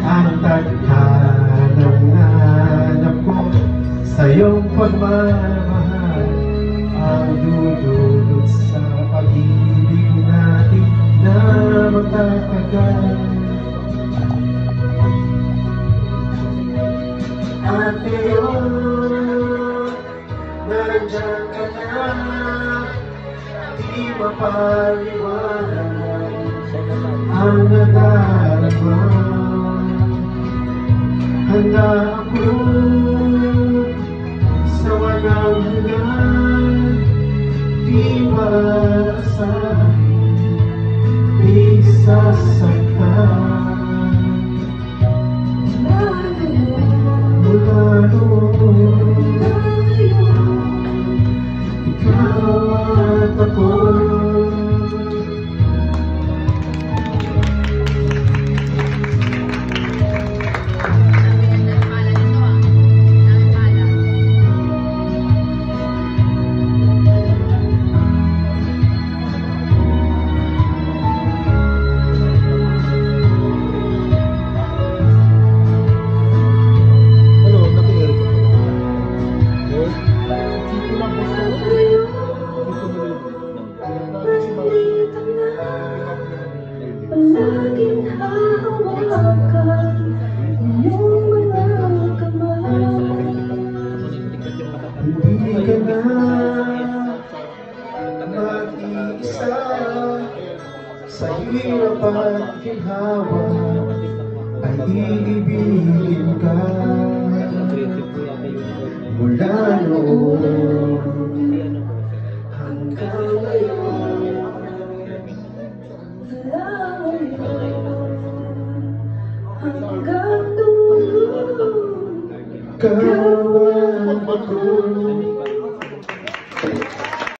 Ang tadhanang hanap ko sa iyong pagmamahal, ang dudulot sa pag-ibig natin na magtatagal. At ngayon, nandiyan ka na, di mapaliwanag ang nadarama. Handa ako sa walang hanggan, di maasahan, di sasaktan. Mula noon, ikaw at ako. Palaging hahawakan iyong mga kamay. Hindi ka na mag-iisa sa hirap at ginhawa, ay iibigin ka mula noon hanggang ngayon. Hanggang dulo, Ikaw at ako.